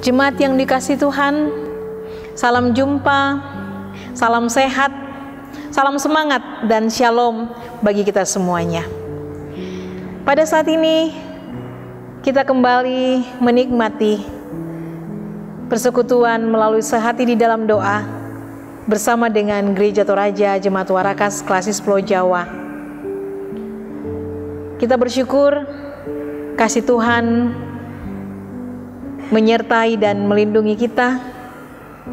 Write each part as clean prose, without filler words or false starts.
Jemaat yang dikasihi Tuhan, salam jumpa, salam sehat, salam semangat, dan shalom bagi kita semuanya. Pada saat ini, kita kembali menikmati persekutuan melalui sehati di dalam doa bersama dengan Gereja Toraja Jemaat Warakas Klasis Pulau Jawa. Kita bersyukur kasih Tuhan menyertai dan melindungi kita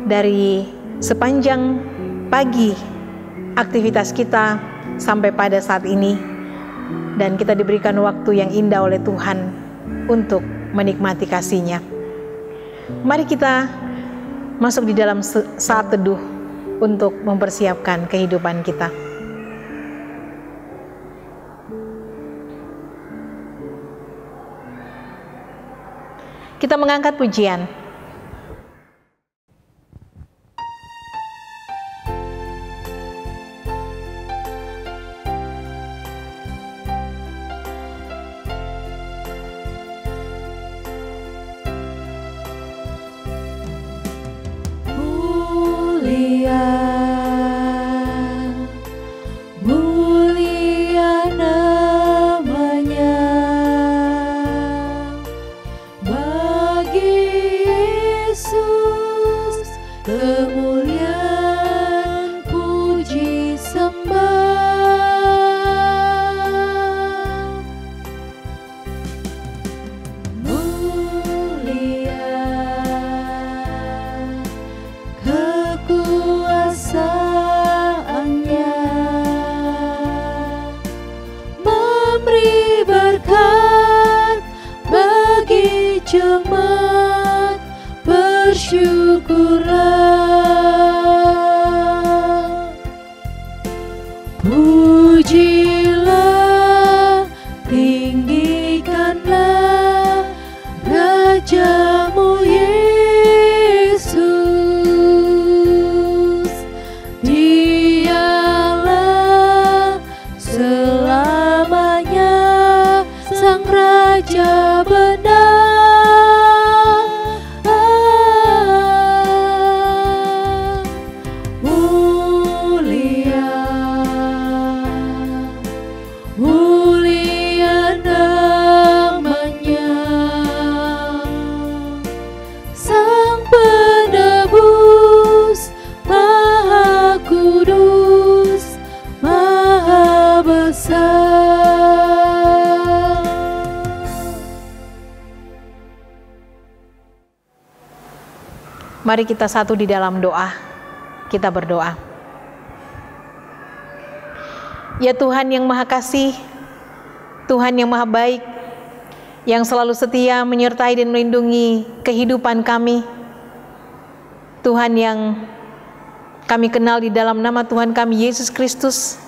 dari sepanjang pagi aktivitas kita sampai pada saat ini, dan kita diberikan waktu yang indah oleh Tuhan untuk menikmati kasih-Nya. Mari kita masuk di dalam saat teduh untuk mempersiapkan kehidupan kita. Kita mengangkat pujian. Pujilah, tinggikanlah Rajamu Yesus. Dialah selamanya Sang Raja benar. Mari kita satu di dalam doa. Kita berdoa. Ya Tuhan yang Maha Kasih, Tuhan yang Maha Baik, yang selalu setia menyertai dan melindungi kehidupan kami, Tuhan yang kami kenal di dalam nama Tuhan kami Yesus Kristus,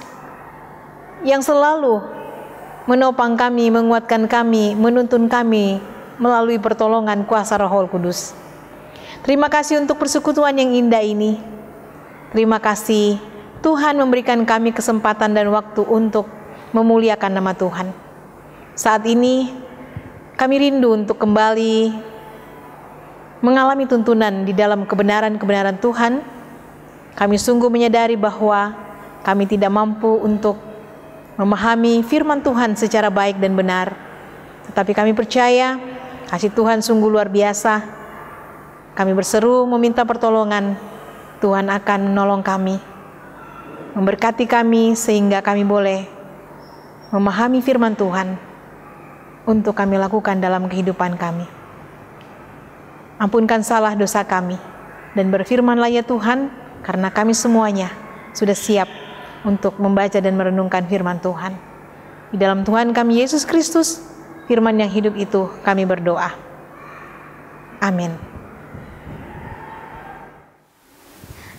yang selalu menopang kami, menguatkan kami, menuntun kami melalui pertolongan kuasa Roh Kudus. Terima kasih untuk persekutuan yang indah ini. Terima kasih Tuhan memberikan kami kesempatan dan waktu untuk memuliakan nama Tuhan. Saat ini kami rindu untuk kembali mengalami tuntunan di dalam kebenaran-kebenaran Tuhan. Kami sungguh menyadari bahwa kami tidak mampu untuk memahami firman Tuhan secara baik dan benar. Tetapi kami percaya kasih Tuhan sungguh luar biasa. Kami berseru meminta pertolongan, Tuhan akan menolong kami, memberkati kami sehingga kami boleh memahami firman Tuhan untuk kami lakukan dalam kehidupan kami. Ampunkan salah dosa kami, dan berfirmanlah ya Tuhan, karena kami semuanya sudah siap untuk membaca dan merenungkan firman Tuhan. Di dalam Tuhan kami Yesus Kristus, firman yang hidup itu kami berdoa. Amin.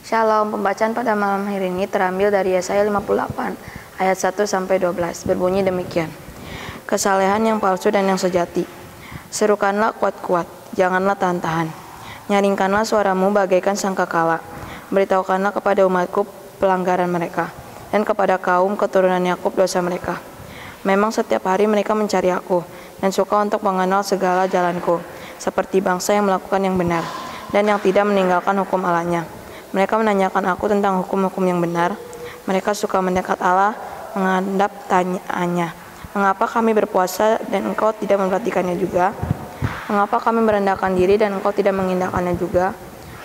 Shalom, pembacaan pada malam hari ini terambil dari Yesaya 58 ayat 1-12, berbunyi demikian. Kesalehan yang palsu dan yang sejati. Serukanlah kuat-kuat, janganlah tahan-tahan. Nyaringkanlah suaramu bagaikan sangkakala. Beritahukanlah kepada umatku pelanggaran mereka, dan kepada kaum keturunan Yakub dosa mereka. Memang setiap hari mereka mencari aku, dan suka untuk mengenal segala jalanku. seperti bangsa yang melakukan yang benar dan yang tidak meninggalkan hukum Allahnya. Mereka menanyakan aku tentang hukum-hukum yang benar. Mereka suka mendekat Allah, menghadap tanya-nya. Mengapa kami berpuasa dan engkau tidak memperhatikannya juga? Mengapa kami merendahkan diri dan engkau tidak mengindahkannya juga?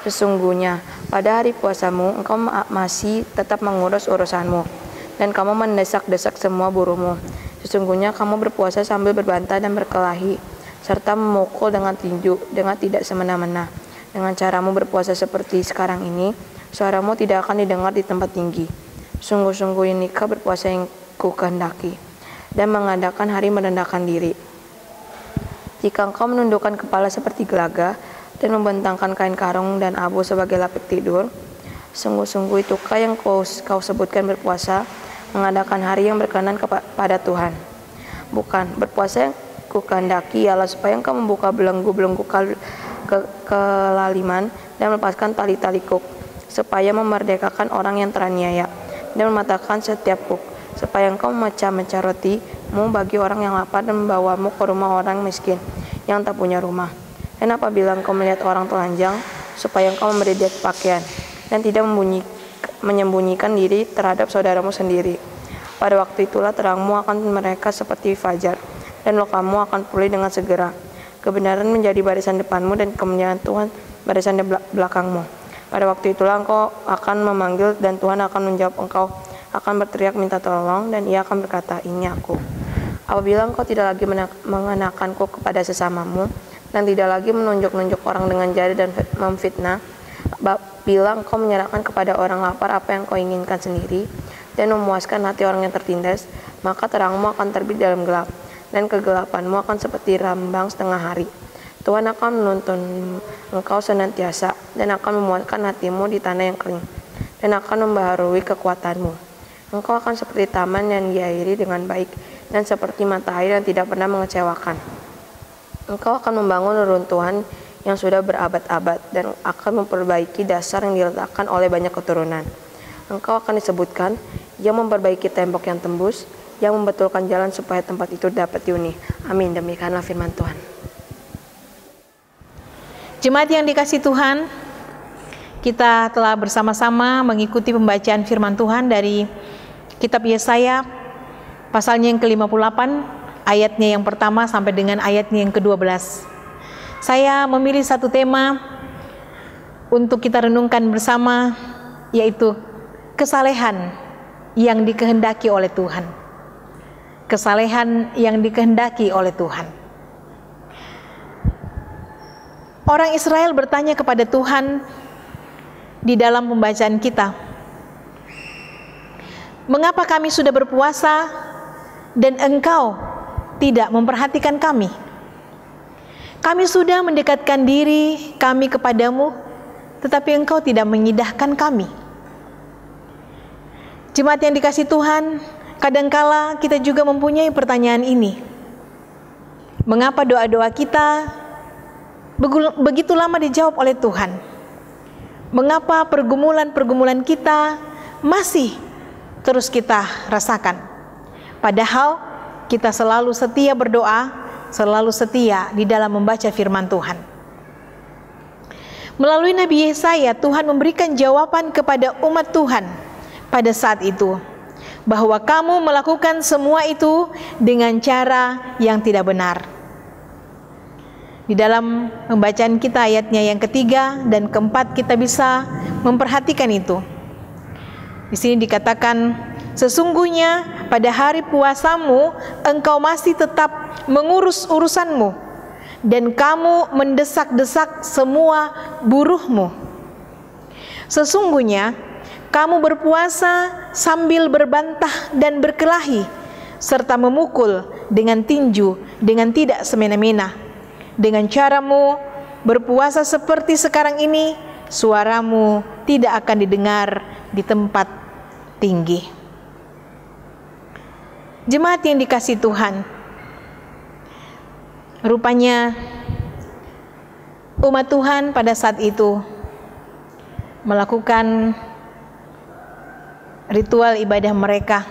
Sesungguhnya pada hari puasamu engkau masih tetap mengurus urusanmu dan kamu mendesak-desak semua buruhmu. Sesungguhnya kamu berpuasa sambil berbantah dan berkelahi serta memukul dengan tinju dengan tidak semena-mena. Dengan caramu berpuasa seperti sekarang ini, suaramu tidak akan didengar di tempat tinggi. Sungguh-sungguh inikah berpuasa yang ku kehendaki dan mengadakan hari merendahkan diri. Jika engkau menundukkan kepala seperti gelaga dan membentangkan kain karung dan abu sebagai lapik tidur, sungguh-sungguh itukah yang kau sebutkan berpuasa, mengadakan hari yang berkenan kepada Tuhan? Bukan, berpuasa yang ku kehendaki ialah supaya engkau membuka belenggu-belenggu kelaliman dan melepaskan tali-tali kuk, supaya memerdekakan orang yang teraniaya dan mematahkan setiap kuk, supaya engkau memecah-mecah rotimu bagi orang yang lapar dan membawamu ke rumah orang miskin yang tak punya rumah. Dan apabila engkau melihat orang telanjang, supaya engkau memberi dia pakaian dan tidak menyembunyikan diri terhadap saudaramu sendiri. Pada waktu itulah terangmu akan mereka seperti fajar, dan lokamu akan pulih dengan segera. Kebenaran menjadi barisan depanmu dan kemuliaan Tuhan barisan di belakangmu. Pada waktu itulah engkau akan memanggil dan Tuhan akan menjawab. Engkau akan berteriak minta tolong dan Ia akan berkata, ini aku. Apabila engkau tidak lagi mengenakanku kepada sesamamu dan tidak lagi menunjuk-nunjuk orang dengan jari dan memfitnah, bila engkau menyerahkan kepada orang lapar apa yang kau inginkan sendiri dan memuaskan hati orang yang tertindas, maka terangmu akan terbit dalam gelap dan kegelapanmu akan seperti rambang setengah hari. Tuhan akan menuntun engkau senantiasa dan akan memuaskan hatimu di tanah yang kering dan akan membaharui kekuatanmu. Engkau akan seperti taman yang diairi dengan baik dan seperti mata air yang tidak pernah mengecewakan. Engkau akan membangun reruntuhan yang sudah berabad-abad dan akan memperbaiki dasar yang diletakkan oleh banyak keturunan. Engkau akan disebutkan, Ia memperbaiki tembok yang tembus, yang membetulkan jalan supaya tempat itu dapat dihuni. Amin. Demikianlah firman Tuhan. Jemaat yang dikasihi Tuhan, kita telah bersama-sama mengikuti pembacaan firman Tuhan dari kitab Yesaya, pasalnya yang ke-58, ayatnya yang pertama sampai dengan ayatnya yang ke-12. Saya memilih satu tema untuk kita renungkan bersama, yaitu kesalehan yang dikehendaki oleh Tuhan. Kesalehan yang dikehendaki oleh Tuhan. Orang Israel bertanya kepada Tuhan di dalam pembacaan kita, mengapa kami sudah berpuasa dan Engkau tidak memperhatikan kami? Kami sudah mendekatkan diri kami kepadamu, tetapi Engkau tidak mengindahkan kami. Jemaat yang dikasihi Tuhan, kadangkala kita juga mempunyai pertanyaan ini. Mengapa doa-doa kita begitu lama dijawab oleh Tuhan? Mengapa pergumulan-pergumulan kita masih terus kita rasakan? Padahal kita selalu setia berdoa, selalu setia di dalam membaca firman Tuhan. Melalui Nabi Yesaya, Tuhan memberikan jawaban kepada umat Tuhan pada saat itu, bahwa kamu melakukan semua itu dengan cara yang tidak benar. Di dalam pembacaan kita ayatnya yang ketiga dan keempat kita bisa memperhatikan itu. Di sini dikatakan, sesungguhnya pada hari puasamu engkau masih tetap mengurus urusanmu dan kamu mendesak-desak semua buruhmu. Sesungguhnya kamu berpuasa sambil berbantah dan berkelahi serta memukul dengan tinju dengan tidak semena-mena. Dengan caramu berpuasa seperti sekarang ini, suaramu tidak akan didengar di tempat tinggi. Jemaat yang dikasihi Tuhan, rupanya umat Tuhan pada saat itu melakukan ritual ibadah mereka,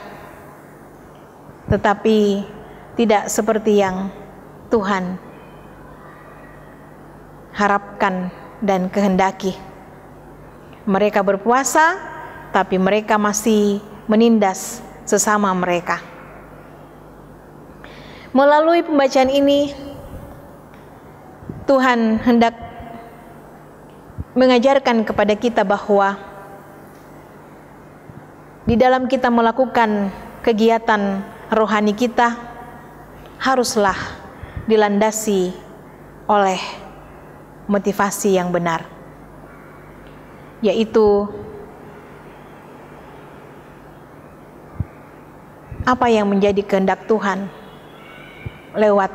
tetapi tidak seperti yang Tuhan harapkan dan kehendaki. Mereka berpuasa, tapi mereka masih menindas sesama mereka. Melalui pembacaan ini, Tuhan hendak mengajarkan kepada kita bahwa di dalam kita melakukan kegiatan rohani kita haruslah dilandasi oleh motivasi yang benar, yaitu apa yang menjadi kehendak Tuhan lewat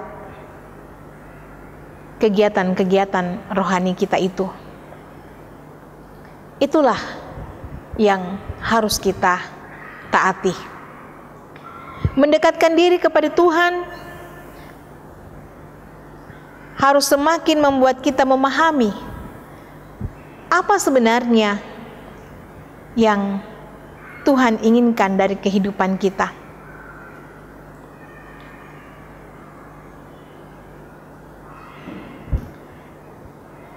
kegiatan-kegiatan rohani kita itu. Itulah yang harus kita taati. Mendekatkan diri kepada Tuhan harus semakin membuat kita memahami apa sebenarnya yang Tuhan inginkan dari kehidupan kita.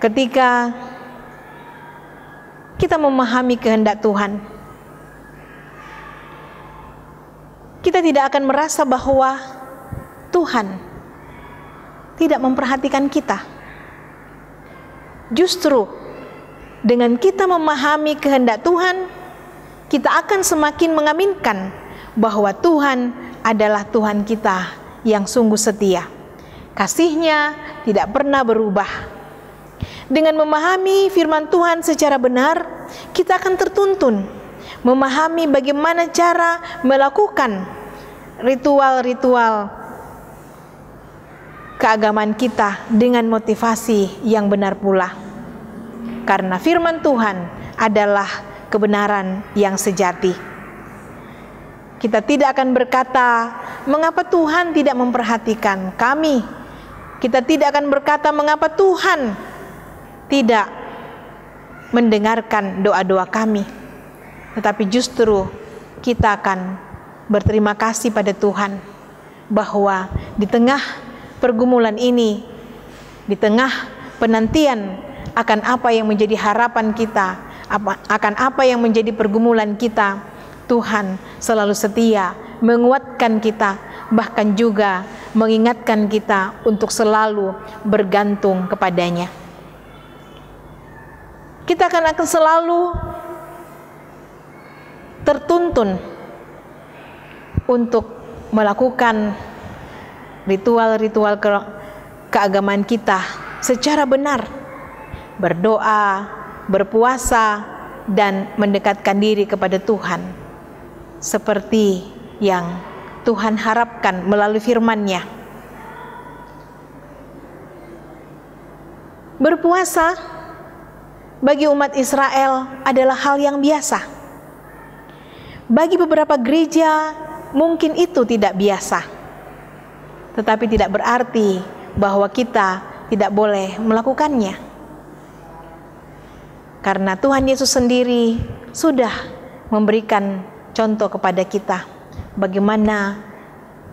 Ketika kita memahami kehendak Tuhan, kita tidak akan merasa bahwa Tuhan tidak memperhatikan kita. Justru dengan kita memahami kehendak Tuhan, kita akan semakin mengaminkan bahwa Tuhan adalah Tuhan kita yang sungguh setia. Kasih-Nya tidak pernah berubah. Dengan memahami firman Tuhan secara benar, kita akan tertuntun memahami bagaimana cara melakukan ritual-ritual keagamaan kita dengan motivasi yang benar pula. Karena firman Tuhan adalah kebenaran yang sejati. Kita tidak akan berkata, mengapa Tuhan tidak memperhatikan kami? Kita tidak akan berkata, mengapa Tuhan tidak mendengarkan doa-doa kami, tetapi justru kita akan berterima kasih pada Tuhan bahwa di tengah pergumulan ini, di tengah penantian akan apa yang menjadi harapan kita, akan apa yang menjadi pergumulan kita, Tuhan selalu setia menguatkan kita, bahkan juga mengingatkan kita untuk selalu bergantung kepadanya. Kita akan selalu tertuntun untuk melakukan ritual-ritual keagamaan kita secara benar, berdoa, berpuasa, dan mendekatkan diri kepada Tuhan seperti yang Tuhan harapkan melalui firman-Nya. Berpuasa bagi umat Israel adalah hal yang biasa. Bagi beberapa gereja mungkin itu tidak biasa, tetapi tidak berarti bahwa kita tidak boleh melakukannya. Karena Tuhan Yesus sendiri sudah memberikan contoh kepada kita bagaimana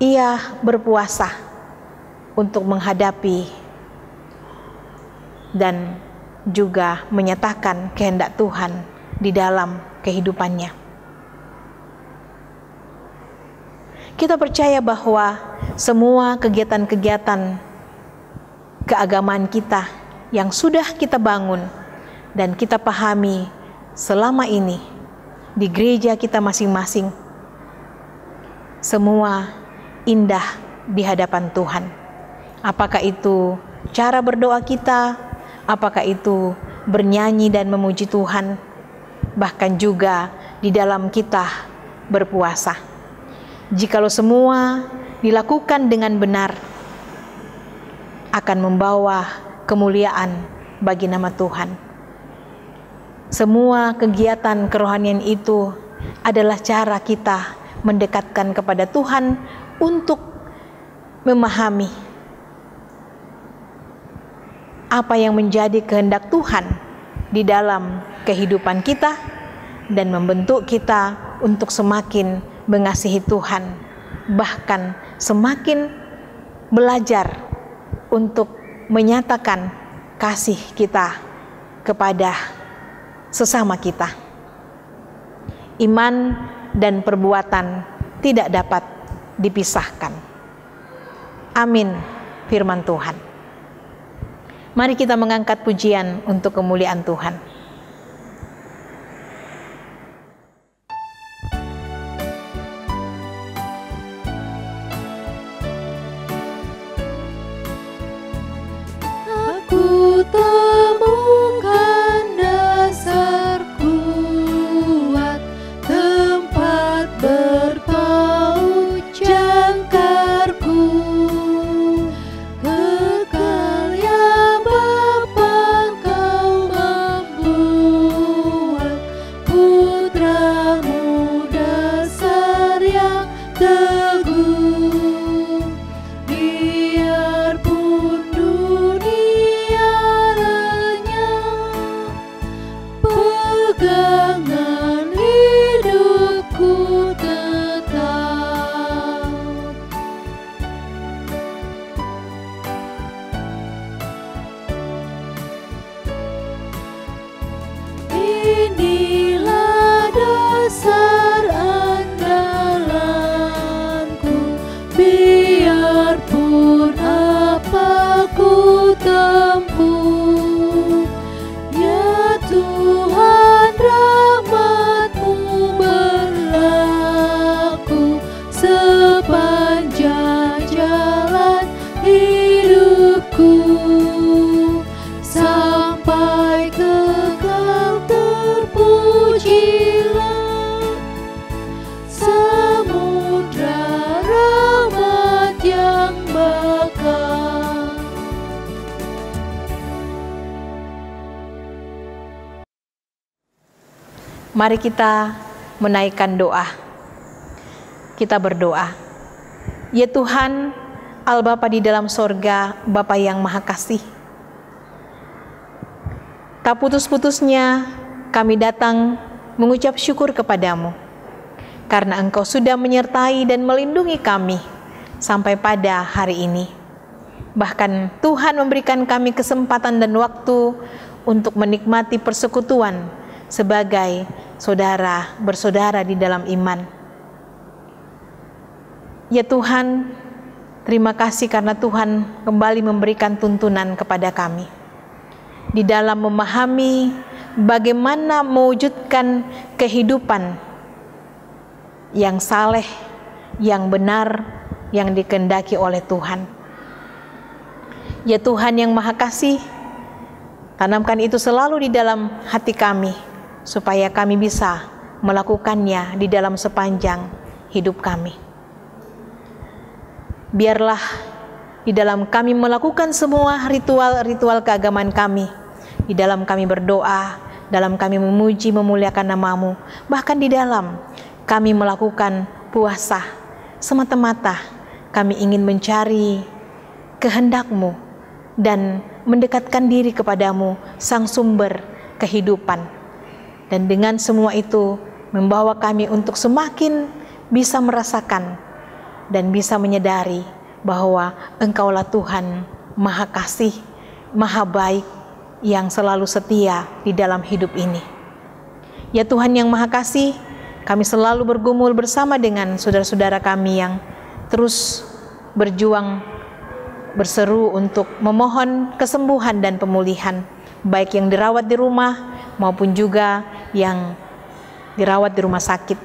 Ia berpuasa untuk menghadapi dan juga menyatakan kehendak Tuhan di dalam kehidupannya. Kita percaya bahwa semua kegiatan-kegiatan keagamaan kita yang sudah kita bangun dan kita pahami selama ini di gereja kita masing-masing, semua indah di hadapan Tuhan. Apakah itu cara berdoa kita, apakah itu bernyanyi dan memuji Tuhan, bahkan juga di dalam kita berpuasa. Jikalau semua dilakukan dengan benar, akan membawa kemuliaan bagi nama Tuhan. Semua kegiatan kerohanian itu adalah cara kita mendekatkan kepada Tuhan untuk memahami apa yang menjadi kehendak Tuhan di dalam kehidupan kita dan membentuk kita untuk semakin mengasihi Tuhan, bahkan semakin belajar untuk menyatakan kasih kita kepada sesama kita. Iman dan perbuatan tidak dapat dipisahkan. Amin, firman Tuhan. Mari kita mengangkat pujian untuk kemuliaan Tuhan. Aku temukan dasar kuat, tempat berpaut jangkarku. Kekal ya Bapa, Kau membuat putramu dasar yang teguh. Biarpun dunia lenyap, pegangan hidupku tetap. Inilah dasar andalanku, biarpun apa ku tempuh. Ya Tuhan, rahmat-Mu berlaku sepanjang jalan hidupku, sampai kekal terpujilah samudra rahmat yang bakal. Mari kita menaikkan doa. Kita berdoa. Ya Tuhan, Al Bapa di dalam sorga, Bapa yang Maha Kasih, tak putus-putusnya kami datang mengucap syukur kepadamu, karena Engkau sudah menyertai dan melindungi kami sampai pada hari ini. Bahkan Tuhan memberikan kami kesempatan dan waktu untuk menikmati persekutuan sebagai saudara bersaudara di dalam iman. Ya Tuhan, terima kasih karena Tuhan kembali memberikan tuntunan kepada kami di dalam memahami bagaimana mewujudkan kehidupan yang saleh, yang benar, yang dikehendaki oleh Tuhan. Ya Tuhan yang Maha Kasih, tanamkan itu selalu di dalam hati kami, supaya kami bisa melakukannya di dalam sepanjang hidup kami. Biarlah di dalam kami melakukan semua ritual-ritual keagamaan kami, di dalam kami berdoa, dalam kami memuji memuliakan nama-Mu, bahkan di dalam kami melakukan puasa, semata-mata kami ingin mencari kehendak-Mu dan mendekatkan diri kepadamu, Sang Sumber kehidupan. Dan dengan semua itu membawa kami untuk semakin bisa merasakan dan bisa menyadari bahwa Engkaulah Tuhan Maha Kasih, Maha Baik, yang selalu setia di dalam hidup ini. Ya Tuhan yang Maha Kasih, kami selalu bergumul bersama dengan saudara-saudara kami yang terus berjuang, berseru untuk memohon kesembuhan dan pemulihan, baik yang dirawat di rumah maupun juga yang dirawat di rumah sakit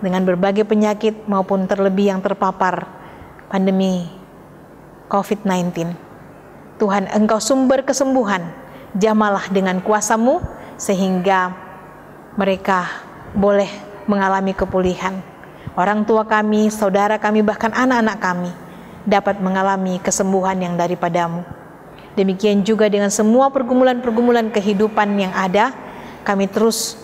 dengan berbagai penyakit maupun terlebih yang terpapar pandemi COVID-19. Tuhan, Engkau sumber kesembuhan, jamalah dengan kuasa-Mu sehingga mereka boleh mengalami kepulihan. Orang tua kami, saudara kami, bahkan anak-anak kami dapat mengalami kesembuhan yang daripada-Mu. Demikian juga dengan semua pergumulan-pergumulan kehidupan yang ada, kami terus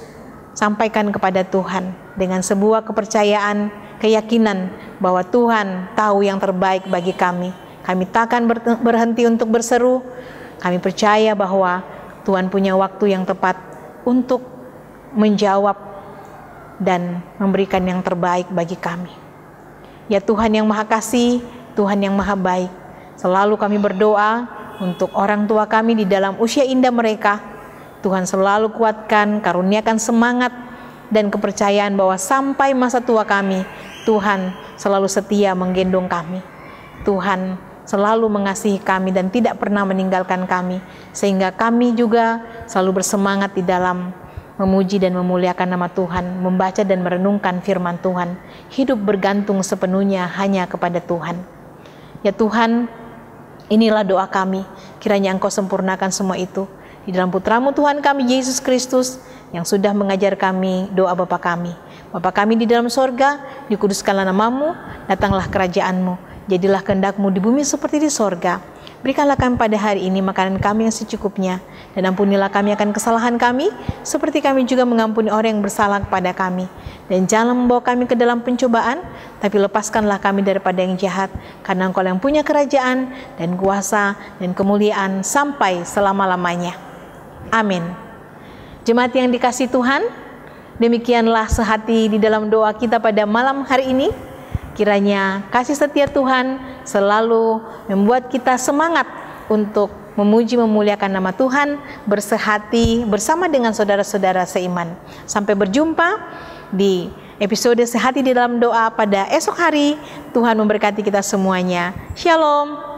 sampaikan kepada Tuhan dengan sebuah kepercayaan, keyakinan bahwa Tuhan tahu yang terbaik bagi kami. Kami takkan berhenti untuk berseru. Kami percaya bahwa Tuhan punya waktu yang tepat untuk menjawab dan memberikan yang terbaik bagi kami. Ya Tuhan yang Maha Kasih, Tuhan yang Maha Baik, selalu kami berdoa untuk orang tua kami di dalam usia indah mereka. Tuhan selalu kuatkan, karuniakan semangat dan kepercayaan bahwa sampai masa tua kami, Tuhan selalu setia menggendong kami. Tuhan selalu mengasihi kami dan tidak pernah meninggalkan kami, sehingga kami juga selalu bersemangat di dalam memuji dan memuliakan nama Tuhan, membaca dan merenungkan firman Tuhan, hidup bergantung sepenuhnya hanya kepada Tuhan. Ya Tuhan, inilah doa kami, kiranya Engkau sempurnakan semua itu di dalam Putra-Mu Tuhan kami Yesus Kristus, yang sudah mengajar kami doa Bapa kami. Bapa kami di dalam sorga, dikuduskanlah nama-Mu, datanglah kerajaan-Mu, jadilah kehendak-Mu di bumi seperti di sorga. Berikanlah kami pada hari ini makanan kami yang secukupnya, dan ampunilah kami akan kesalahan kami, seperti kami juga mengampuni orang yang bersalah kepada kami. Dan janganlah membawa kami ke dalam pencobaan, tapi lepaskanlah kami daripada yang jahat, karena Engkau yang punya kerajaan, dan kuasa, dan kemuliaan sampai selama-lamanya. Amin. Jemaat yang dikasihi Tuhan, demikianlah sehati di dalam doa kita pada malam hari ini. Kiranya kasih setia Tuhan selalu membuat kita semangat untuk memuji memuliakan nama Tuhan, bersehati bersama dengan saudara-saudara seiman. Sampai berjumpa di episode Sehati di dalam Doa pada esok hari. Tuhan memberkati kita semuanya. Shalom.